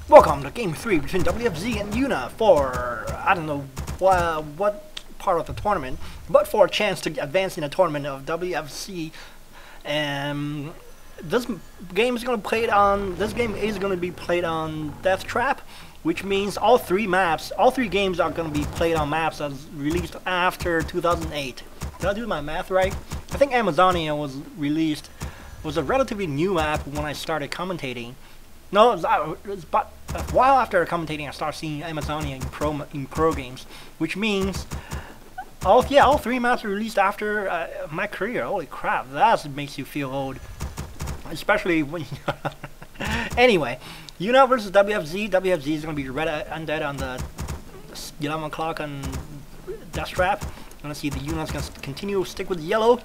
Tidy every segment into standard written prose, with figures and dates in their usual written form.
Welcome to Game 3 between WFZ and Una for, I don't know what part of the tournament, but for a chance to advance in the tournament of WFC. And this game is going to be played on Death Trap, which means all three games are going to be played on maps that was released after 2008. Did I do my math right? I think Amazonia was a relatively new map when I started commentating. No, it was about a while after commentating I started seeing Amazonia in pro games, which means all three maps were released after my career. Holy crap, that makes you feel old, especially when anyway, Una versus WFZ. WFZ is going to be red undead on the 11 o'clock on Death Trap. We're going to see the Una's going to continue to stick with yellow.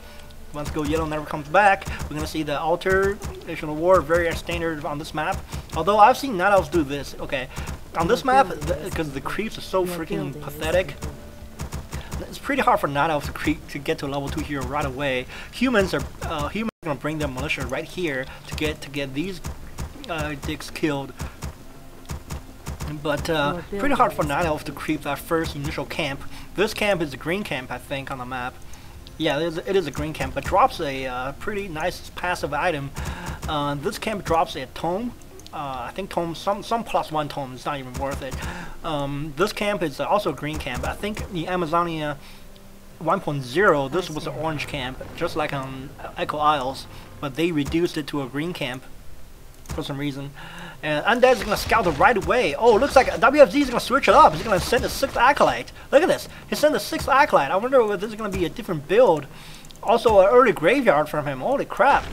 Once go yellow never comes back. We're going to see the alternation war, very standard on this map. Although I've seen Night Elves do this. Okay, on this map, because the creeps are so freaking pathetic, it's pretty hard for Night Elves to get to level 2 hero right away. Humans are going to bring their militia right here to get these dicks killed. But pretty hard for Night Elves to creep that first initial camp. This camp is a green camp, I think, on the map. Yeah, it is a green camp, but drops a pretty nice passive item. This camp drops a tome. I think tome, some +1 tome. It's not even worth it. This camp is also a green camp. I think the Amazonia 1.0, this was an orange camp, just like on Echo Isles, but they reduced it to a green camp for some reason. And Undead is going to scout it right away. Oh, looks like WFZ is going to switch it up. He's going to send a 6th Acolyte. Look at this. He sent a 6th Acolyte. I wonder if this is going to be a different build. Also, an early graveyard from him. Holy crap.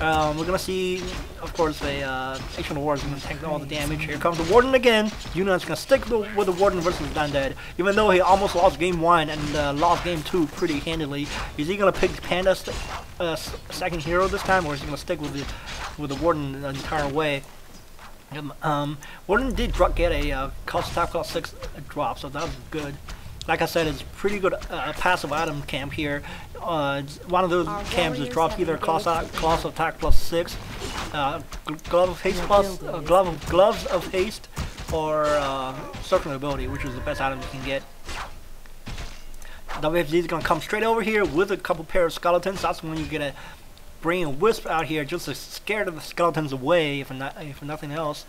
We're going to see, of course, the Ancient War is going to tank all the damage. Here comes the Warden again. Una is going to stick with the Warden versus Undead. Even though he almost lost game 1 and lost game 2 pretty handily. Is he going to pick Panda's second hero this time, or is he going to stick with the Warden the entire way? Warden did get a top 6 drop, so that was good. Like I said, it's pretty good passive item camp here. One of those camps that drops either Colossal Attack +6, Glove of Haste Gloves of Haste, or Circular Ability, which is the best item you can get. WFZ is going to come straight over here with a couple pair of skeletons. That's when you get a bring a wisp out here just to scare the skeletons away, if nothing else.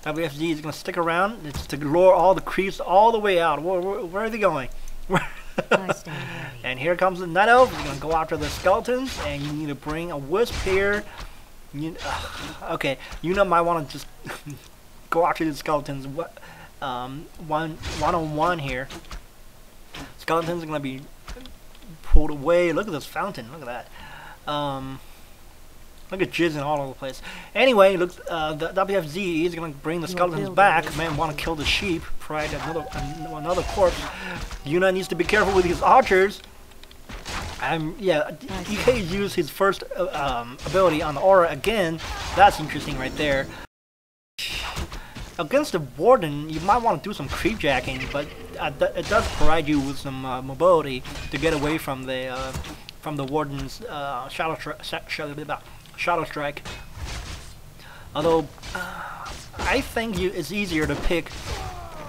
WFZ is going to stick around. It's to lure all the creeps all the way out. Where are they going? And here comes the Night Elf. He's going to go after the skeletons, and you need to bring a wisp here. Okay, Una might want to just go after the skeletons one-on-one here. Skeletons are going to be pulled away. Look at this fountain. Look at that. Look at jizzing all over the place. Anyway, look, the WFZ is gonna bring the skeletons back. Man, want to kill the sheep. Pride another corpse. Una needs to be careful with his archers. Yeah, DK used his first ability on the aura again. That's interesting right there. Against the Warden, you might want to do some creep jacking, but it does provide you with some mobility to get away from the Warden's Shadow Strike. Although I think it's easier to pick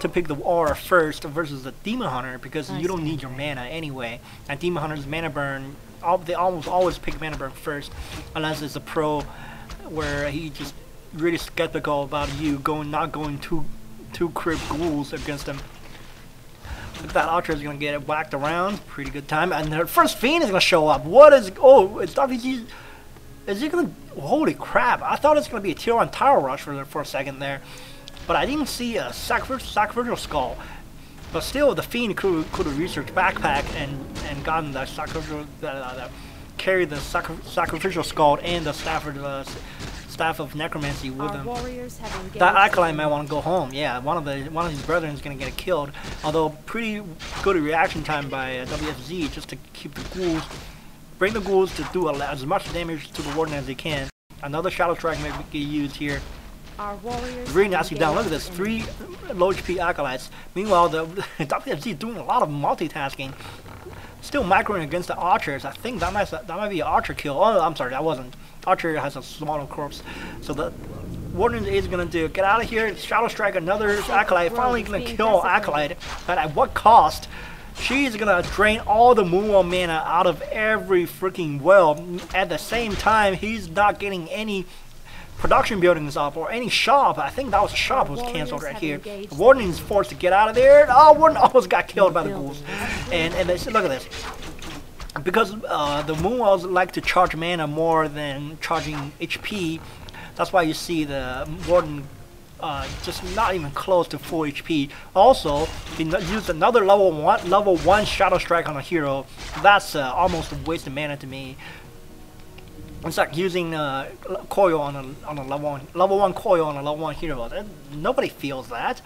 the aura first versus the Demon Hunter, because you don't need your mana anyway. And Demon Hunter's mana burn, they almost always pick mana burn first, unless it's a pro where he just really skeptical about you not going two crypt ghouls against him. Look, that Archer is going to get it whacked around. Pretty good time. And their first Fiend is going to show up. What is... Oh, it's WFZ. Is he going to... Holy crap. I thought it was going to be a tier 1 Tower Rush for a second there. But I didn't see a Sacrificial Skull. But still, the Fiend could have researched Backpack and gotten the Sacrificial... carried the Sacrificial Skull and the Staff of Necromancy with him. That Acolyte might want to go home. Yeah, one of his brethren is going to get killed. Although pretty good reaction time by WFZ just to keep the ghouls, bring the ghouls to do as much damage to the Warden as they can. Another Shadow Strike may get used here. Really nicely done. Look at this, 3 low HP Acolytes. Meanwhile, the WFZ is doing a lot of multitasking. Still microing against the archers. I think that might be an archer kill. Oh, I'm sorry, that wasn't. Archer has a smaller corpse, so Warden is gonna do? Get out of here. Shadow Strike another Acolyte. Finally gonna kill Acolyte. But at what cost? She's gonna drain all the Moonwell mana out of every freaking well. At the same time, he's not getting any production buildings up or any shop. I think that was a shop was cancelled right here. Warden is forced to get out of there. Oh, Warden almost got killed by the ghouls. And look at this. Because the Moonwells like to charge mana more than charging HP. That's why you see the Warden just not even close to full HP. Also, he used another level one Shadow Strike on a hero. That's almost a waste of mana to me. It's like using coil on a level one coil on a level 1 hero. Nobody feels that.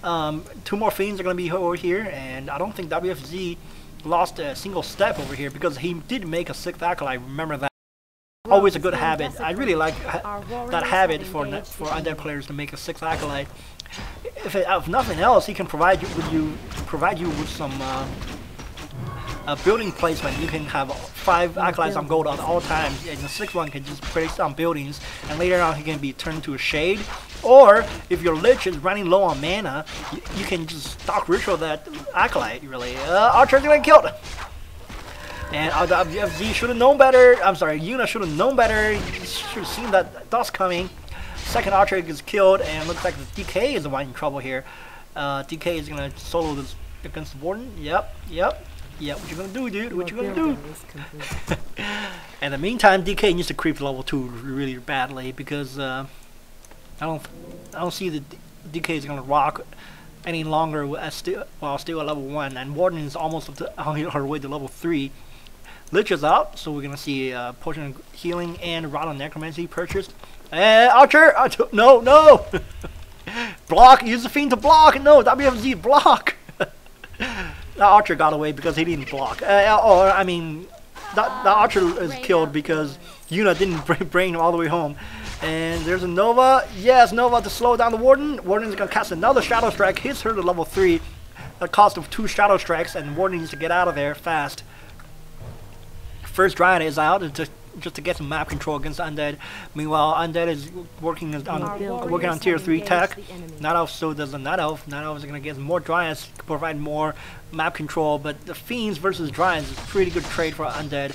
2 more fiends are gonna be over here, and I don't think WFZ lost a single step over here because he did make a 6th Acolyte. Remember that. Always a good habit. I really like that habit for undead players to make a 6th Acolyte. If nothing else, he can provide you with some building placement. You can have 5 Acolytes on gold at all times, and the 6th one can just place on buildings, and later on he can be turned to a shade. Or if your Lich is running low on mana, you can just stock ritual that Acolyte. Really, Archer's gonna get killed. And WFZ should have known better. I'm sorry, Una should have known better. You should have seen that dust coming. Second Archer gets killed, and looks like the DK is the one in trouble here. DK is gonna solo this against the Warden. Yep. What you gonna do, dude? What you gonna do? In the meantime, DK needs to creep to level 2 really badly because I don't see the DK is gonna rock any longer while still at level 1, and Warden is almost on her way to level 3. Lich is out, so we're gonna see Potion of Healing and Rod of Necromancy purchased. Archer! No! Block! Use the Fiend to block! No, WFZ block! Archer got away because he didn't block. I mean, the Archer is killed because Una didn't bring him all the way home. And there's a Nova. Yes, Nova to slow down the Warden. Warden is going to cast another Shadow Strike. Hits her to level 3. The cost of 2 Shadow Strikes, and Warden needs to get out of there fast. First Dryad is out just to get some map control against Undead. Meanwhile, Undead is working on tier 3 tech. Night Elf so does the Night Elf. Night Elf is going to get more Dryads to provide more map control, but the Fiends versus Dryads is a pretty good trade for Undead.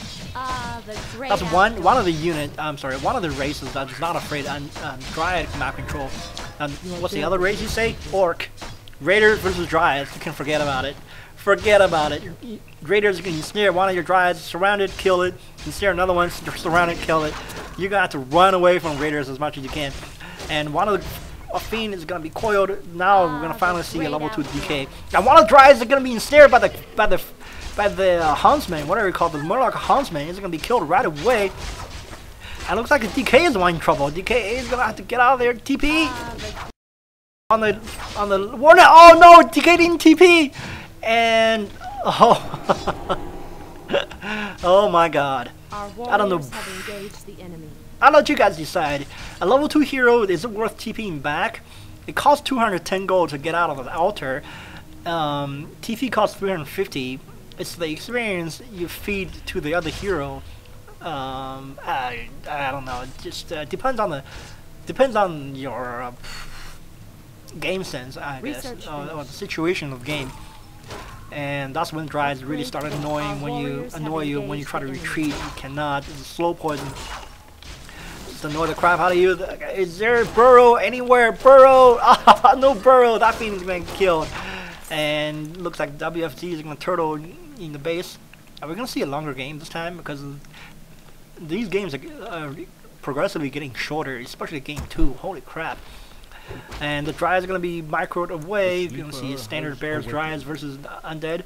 That's one of the races that's not afraid of Dryad map control. What's the other race you say? Orc. Raiders versus Dryads. You can forget about it. Forget about it. Raiders can snare one of your Dryads, surround it, kill it. Snare another one, surround it, kill it. You're gonna have to run away from Raiders as much as you can. And one of the Fiend is gonna be coiled. Now we're gonna finally see a level 2 DK. And one of the Dryads is gonna be ensnared by the Huntsman, whatever you call it, the Murloc Huntsman. Is gonna be killed right away. And it looks like the DK is the one in trouble. DK is gonna have to get out of there. TP on the Warner. Oh no, DK didn't TP. And oh my god, I don't know. I'll let you guys decide. A level 2 hero, is it worth TPing back? It costs 210 gold to get out of the altar. TP costs 350. It's the experience you feed to the other hero. I don't know. It just depends on your game sense, I guess, or the situation of the game. And that's when Dryads really start annoying when you try to retreat. You cannot. It's a slow poison. Just annoy the crap out of you. Is there burrow anywhere? Burrow! No burrow. That Fiend is going to get killed. And looks like WFZ is going to turtle in the base. Are we going to see a longer game this time? Because these games are progressively getting shorter, especially game 2. Holy crap. And the Dryads are going to be microed away. You're going to see standard Bears, Dryads versus Undead.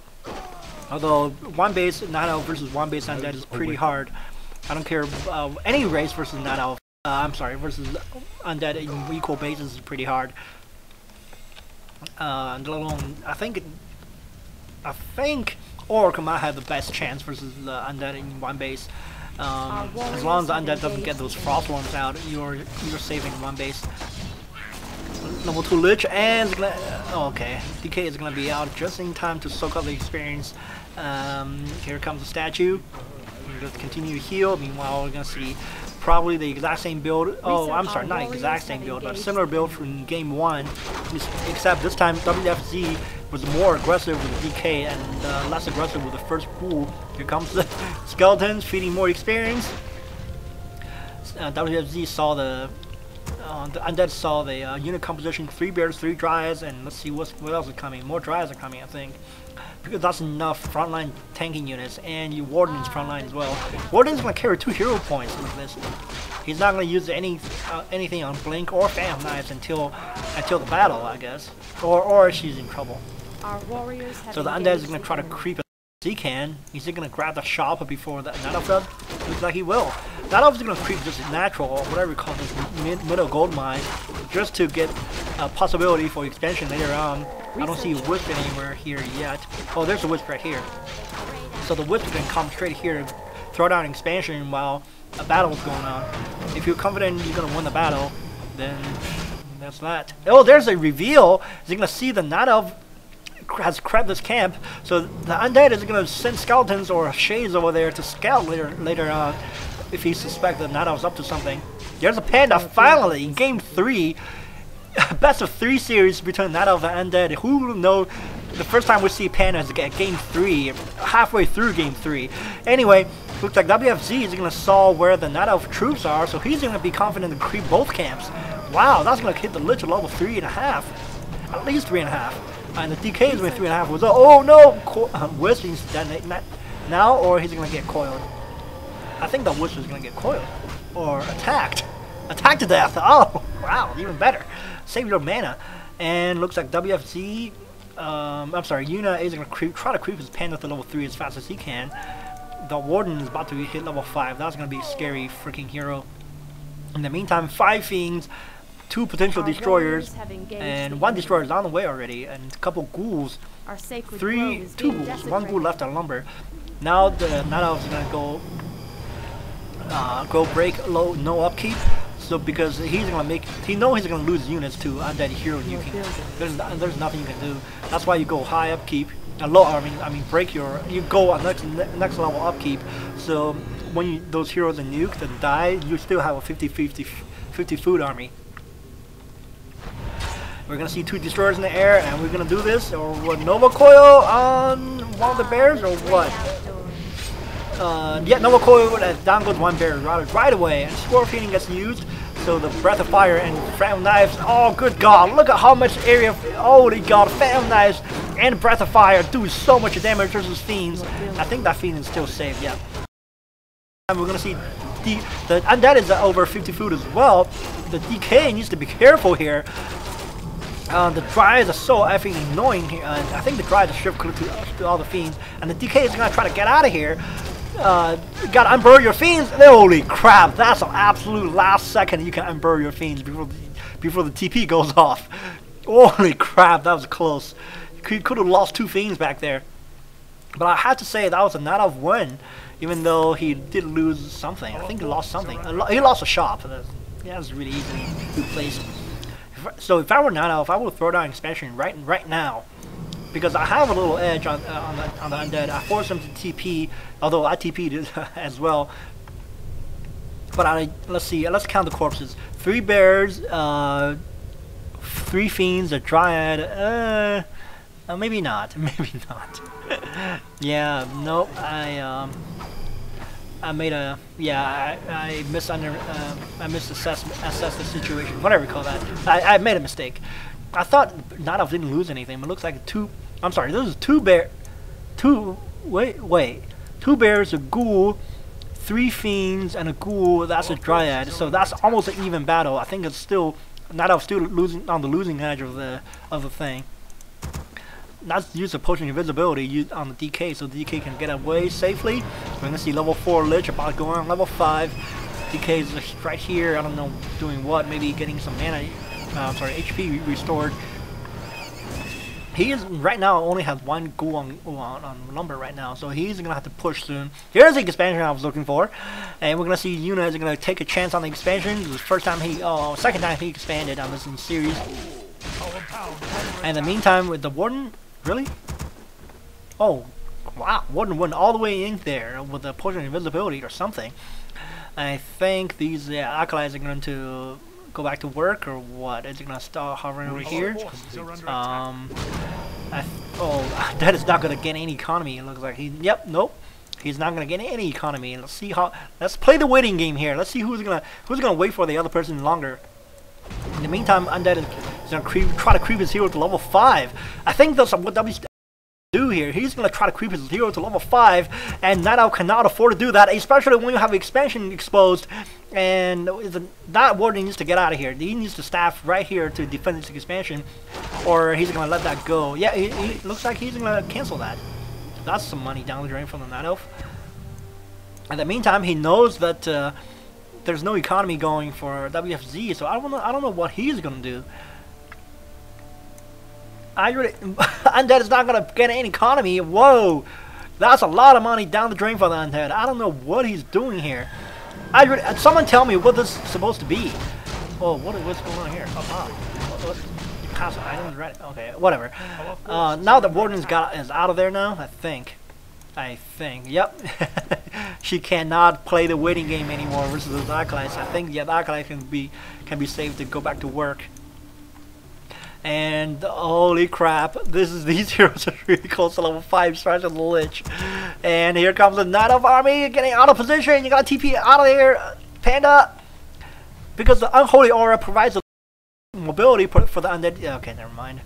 Although one base Night Elf versus one base Undead is pretty hard. I don't care, any race versus Night Elf, versus Undead in equal bases is pretty hard. And alone, I think Orc might have the best chance versus Undead in one base. As long as the Undead doesn't get those Frost Worms out, you're saving one base. Level 2 Lich, and okay, DK is gonna be out just in time to soak up the experience. Here comes the statue. We're gonna continue to heal. Meanwhile, we're gonna see probably the exact same build. Oh, I'm sorry, not exact same build, but similar build from game 1, except this time WFZ was more aggressive with the DK and less aggressive with the first pool. Here comes the skeletons feeding more experience. WFZ saw the undead saw the unit composition: 3 bears, 3 dryads, and let's see what else is coming. More dryads are coming, I think, because that's enough frontline tanking units, and you Warden's frontline as well. Warden's gonna carry 2 hero points with this. He's not gonna use anything on Blink or Phantom Knives until the battle, I guess, or she's in trouble. Our warriors so the undead is gonna try to creep as he can. He's gonna grab the shop before the Night Elf does. Looks like he will. Night Elf is gonna creep just natural, or whatever you call this middle gold mine, just to get a possibility for expansion later on. I don't see a Wisp anywhere here yet. Oh, there's a Wisp right here. So the Wisp can come straight here, throw down expansion while a battle is going on. If you're confident you're gonna win the battle, then that's that. Oh, there's a reveal. You're gonna see the Night Elf has crept this camp, so the undead is gonna send skeletons or shades over there to scout later on if he suspects that Night Elf's up to something. There's a panda finally in game 3. Best of 3 series between Night Elf and Undead. Who will know the first time we see pandas at game 3, halfway through game 3. Anyway, looks like WFZ is going to saw where the Night Elf troops are, so he's going to be confident to creep both camps. Wow, that's going to hit the Lich at level 3.5. At least 3.5. And the DK is with 3.5 was oh no! Wisp needs to detonate now, or he's going to get coiled. I think the Wisp is going to get coiled. Or attacked. Attacked to death! Oh, wow, even better. Save your mana. And looks like WFZ, I'm sorry, Una is going to try to creep his panda to level 3 as fast as he can. The Warden is about to hit level 5. That's going to be a scary freaking hero. In the meantime, 5 Fiends, 2 potential destroyers, and 1 destroyer is on the way already, and a couple ghouls. 2 ghouls, 1 ghoul left on lumber. Now the Night Elf is going to go break low, no upkeep. So because he's gonna he knows he's gonna lose units to undead hero nuking. There's nothing you can do. That's why you go high upkeep, low. I mean break you go on next level upkeep. So when those heroes are nuked and die, you still have a 50 food army. We're gonna see 2 destroyers in the air, and we're gonna do this, or what? Nova Coil on one of the bears, or what? Yeah, Nova Coil, down goes 1 bear right away, and Scorpion gets used, so the Breath of Fire and Phantom Knives, oh good god, look at how much area, holy god, Phantom Knives and Breath of Fire do so much damage versus Fiends. I think that Fiend is still safe, yeah. And we're gonna see the Undead is over 50 food as well. The DK needs to be careful here. The Dryads are so effing annoying here, I think the Dryads are shift to all the Fiends, and the DK is gonna try to get out of here. You gotta unburr your Fiends. Holy crap, that's an absolute last second you can unburr your Fiends before the TP goes off. Holy crap, that was close. You could have lost 2 Fiends back there. But I have to say that was a Night Elf win, even though he did lose something. I think he lost something. He lost a shop. Yeah, that was really easy to replace. So if I were Night Elf, I would throw down expansion right now. Because I have a little edge on the undead. I forced him to TP, although I TP'd as well. But let's see, let's count the corpses. 3 bears, 3 fiends, a dryad. Maybe not. Maybe not. Yeah, nope. I made a I misassessed the situation. Whatever you call that. I made a mistake. I thought Night Elf didn't lose anything, but it looks like I'm sorry, this is 2 bears, a ghoul, 3 fiends, and a ghoul. That's a dryad, so that's almost an even battle. I think it's still Night Elf still losing on the losing edge of the thing. That's use of potion invisibility on the DK, so the DK can get away safely. We're gonna see level 4 Lich about going on level 5. DK is right here. I don't know doing what. Maybe getting some mana. HP restored. He is right now only has 1 ghoul on lumber right now, so he's gonna have to push soon. Here's the expansion I was looking for, and we're gonna see Una is gonna take a chance on the expansion. This is the second time he expanded on this series. And in the meantime, with the Warden, really? Oh, wow! Warden went all the way in there with the potion of invisibility or something. I think these acolytes are going to go back to work, or what? Is it going to start hovering over here? Oh, that is not going to gain any economy. It looks like he. Yep, nope. He's not going to get any economy. And let's see how. Let's play the waiting game here. Let's see who's gonna wait for the other person longer. In the meantime, Undead is going to try to creep his hero to level 5. I think that's what W's do here. He's going to try to creep his hero to level 5, and Night Owl cannot afford to do that, especially when you have expansion exposed, and that warden needs to get out of here. He needs to staff right here to defend this expansion, or he's going to let that go. Yeah, it looks like he's going to cancel that. That's some money down the drain from the Night Elf. In the meantime, he knows that there's no economy going for WFZ, so I don't know what he's going to do. Undead is not going to get any economy. Whoa, that's a lot of money down the drain for the Undead. I don't know what he's doing here. Someone tell me what this is supposed to be. Oh, what's going on here? Passive items, right? Okay, whatever. Now the warden is out of there now. I think. Yep. She cannot play the waiting game anymore versus the acolytes. I think the acolyte can be saved to go back to work. And holy crap, these heroes are really close to level 5, especially the Lich. And here comes the Night Elf army getting out of position. You got TP out of there, Panda, because the Unholy Aura provides a mobility for the undead. Okay, never mind.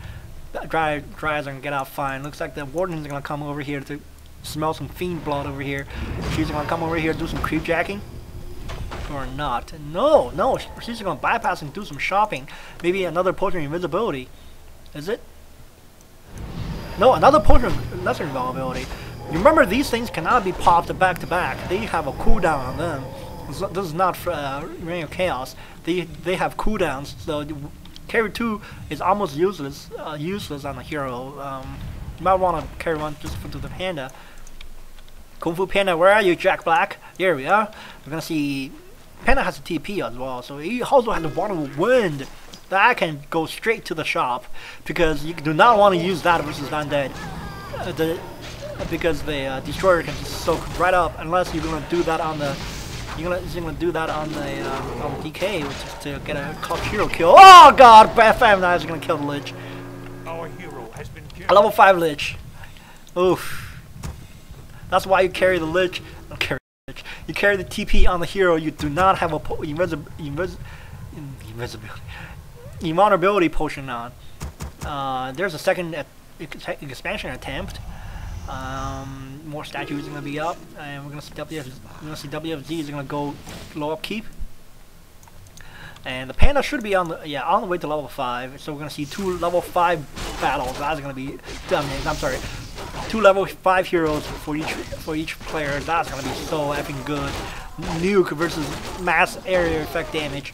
Dryas are gonna get out fine. Looks like the warden is gonna come over here to smell some fiend blood over here. She's gonna come over here do some creep jacking. Or not. No, she's gonna bypass and do some shopping. Maybe another potion of invisibility. Is it? No, another potion of lesser invulnerability. You remember, these things cannot be popped back to back. They have a cooldown on them. This is not Reign of Chaos. They have cooldowns. So carry 2 is almost useless on a hero. You might want to carry 1 just to the Panda. Kung Fu Panda, where are you, Jack Black? Here we are. We're gonna see Panda has a TP as well, so he also has the Water Wind. That can go straight to the shop, because you do not want to use that versus Undead. Because the Destroyer can just soak right up, unless you're gonna do that on the DK, which is to get a clutch hero kill. Oh god, FM Knives is gonna kill the Lich. Our hero has been killed. A level 5 Lich. Oof. That's why you carry the Lich. You carry the TP on the hero. You do not have a invulnerability potion on. There's a second expansion attempt. More statues are gonna be up, and we're gonna see WFZ is gonna go low upkeep. And the Panda should be on the way to level 5. So we're gonna see 2 level 5 battles. That's gonna be I'm sorry. 2 level 5 heroes for each player. That's gonna be so effing good. Nuke versus mass area effect damage.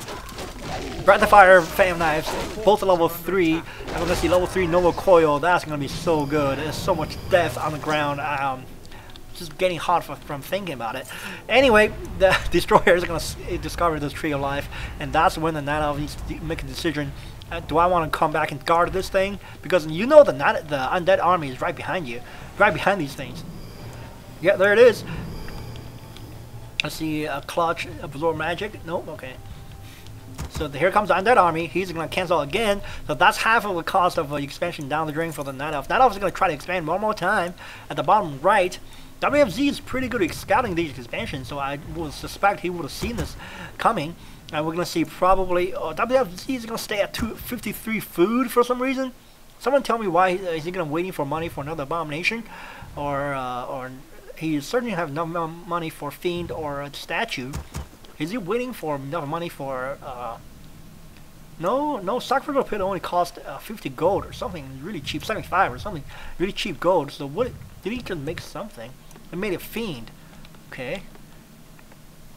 Breath of Fire, Phantom Knives, both level 3. And we're gonna see level 3 Nova Coil. That's gonna be so good. There's so much death on the ground. Just getting hot from thinking about it. Anyway, the Destroyer is gonna discover this Tree of Life, and that's when the Night Elf needs to make a decision. Do I want to come back and guard this thing? Because you know the Undead army is right behind you, right behind these things. Yeah, there it is. Let's see, a clutch, absorb magic. Nope, okay. So here comes the Undead army. He's gonna cancel again. So that's half of the cost of expansion down the drain for the Night Elf. Night Elf is gonna try to expand one more time at the bottom right. WFZ is pretty good at scouting these expansions, so I would suspect he would have seen this coming. And we're going to see probably WFZ is going to stay at 253 food for some reason. Someone tell me why is he going to waiting for money for another abomination, or he certainly have enough money for fiend or a statue. Is he waiting for enough money for no sacrificial pit only cost 50 gold or something really cheap, 75 or something really cheap gold. So what did he just make something? It made a fiend. Okay.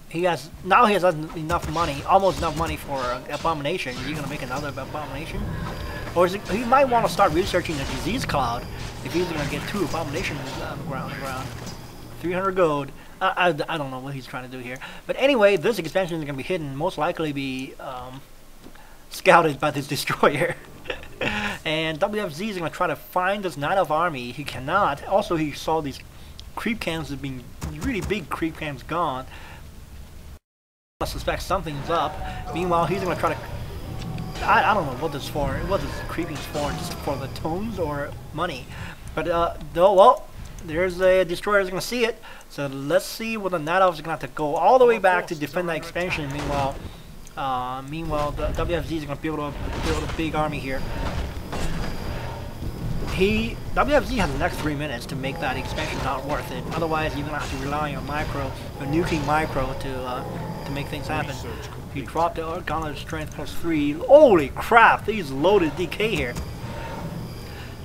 He has enough money, almost enough money for abomination. Is he gonna make another abomination, or is he might want to start researching the disease cloud if he's gonna get 2 abominations on the ground. 300 gold. I don't know what he's trying to do here, but anyway, this expansion is gonna be hidden, most likely be scouted by this Destroyer. And WFZ is gonna try to find this Night Elf army. He cannot. Also, he saw these creep camps as being really big creep camps gone. I suspect something's up. Meanwhile, he's gonna try to. I don't know what this for. What this creeping is for? Just for the tones or money? But no. Well, there's a destroyer. Is gonna see it. So let's see what the Night Elves are gonna have to go all the way back to defend that expansion. Meanwhile, the WFZ is gonna be able to build a big army here. WFZ has the next 3 minutes to make that expansion not worth it. Otherwise, you're gonna have to rely on micro, or nuking micro to make things happen. He dropped the Gauntlet Strength +3. Holy crap! He's loaded DK here,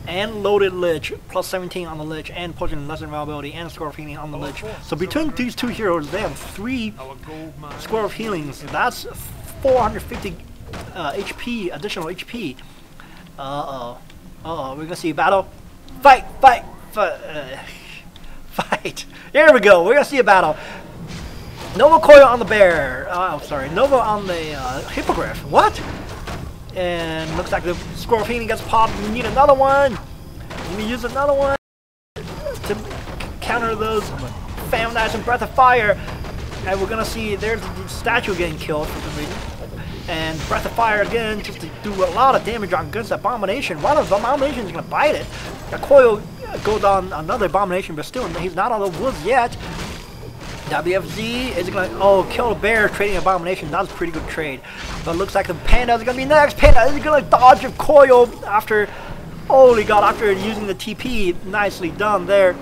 and loaded Lich +17 on the Lich, and Poison Lesser Availability, and Score of Healing on the Lich. So between these two heroes, they have 3 Score of Healings. That's 450 HP, additional HP. We're gonna see a battle. Fight! Here we go. We're gonna see a battle. Nova Coil on the bear. Sorry, Nova on the Hippogriff. What? And looks like the Score of Healing gets popped. We need another one. We need to use another one to counter those Famine Knives and Breath of Fire. And we're gonna see there's the statue getting killed for some reason. And Breath of Fire again, just to do a lot of damage on against Abomination. One of the Abominations is going to bite it. The Coil goes on another Abomination, but still, he's not out of the woods yet. WFZ is going to, kill a bear, trading Abomination. That's a pretty good trade. But it looks like the Panda is going to be next. Panda is going to dodge a Coil after, holy god, after using the TP. Nicely done there.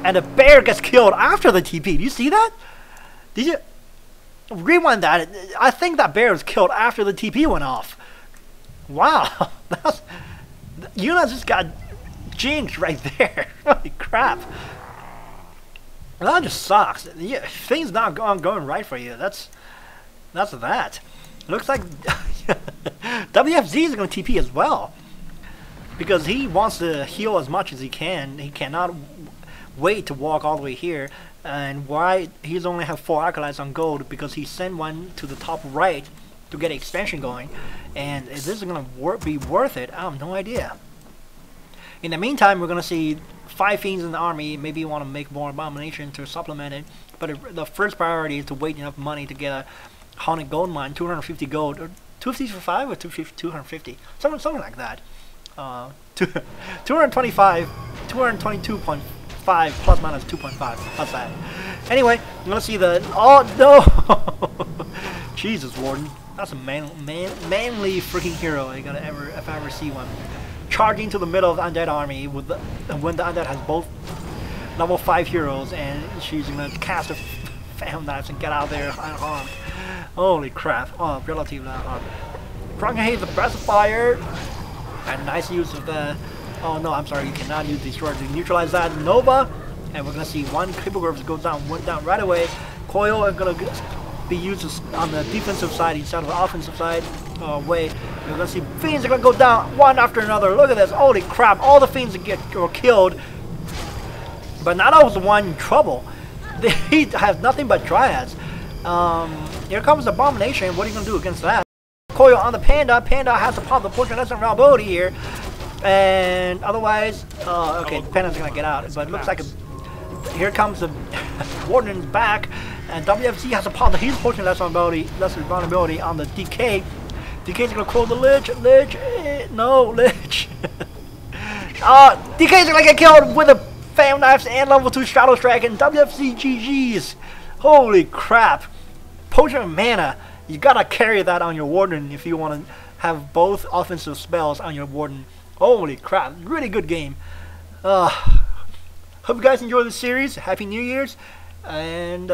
And the bear gets killed after the TP. Do you see that? Did you? Rewind that. I think that bear was killed after the TP went off. Wow. Una just got jinxed right there. Holy crap. That just sucks. Yeah, things not going right for you. That's that. Looks like WFZ is going to TP as well. Because he wants to heal as much as he can. He cannot wait to walk all the way here. And why he's only have 4 acolytes on gold, because he sent one to the top right to get expansion going. And is this going to be worth it? I have no idea. In the meantime, we're going to see 5 fiends in the army. Maybe you want to make more Abomination to supplement it, but the first priority is to wait enough money to get a Haunted Gold Mine, 250 gold, or 250 for 5 or 250, something like that. 225, 222.5 plus minus 2.5. That's that. Anyway, let's see the. Oh no! Jesus, Warden. That's a manly freaking hero if I ever see one. Charging to the middle of the undead army with when the undead has both level 5 heroes, and she's gonna cast her Famine Knives and get out there unharmed. Holy crap! Oh, relatively unharmed. Prongahate the Breath of Fire, and nice use of the. Oh no, I'm sorry, you cannot use Destroyer to neutralize that. Nova, and we're gonna see one Hippogriff go down, went down right away. Coil is gonna be used on the defensive side instead of the offensive side. We're gonna see fiends are gonna go down one after another. Look at this, holy crap! All the fiends were killed, but not all was the one in trouble. He has nothing but dryads. Here comes Abomination. What are you gonna do against that? Coil on the Panda. Panda has to pop the Poison Lesson Availability here. And otherwise, okay, Panda's gonna get out, but it looks like here comes the Warden's back, and WFZ has to pop the Heal Potion Lesser Vulnerability on the DK. DK's gonna close the Lich. No, Lich. DK's gonna get killed with the Famine Knives and level 2 Shadow Strike, and WFZ GG's. Holy crap. Potion of Mana. You gotta carry that on your Warden if you want to have both offensive spells on your Warden. Holy crap, really good game. Hope you guys enjoyed the series. Happy New Year's. And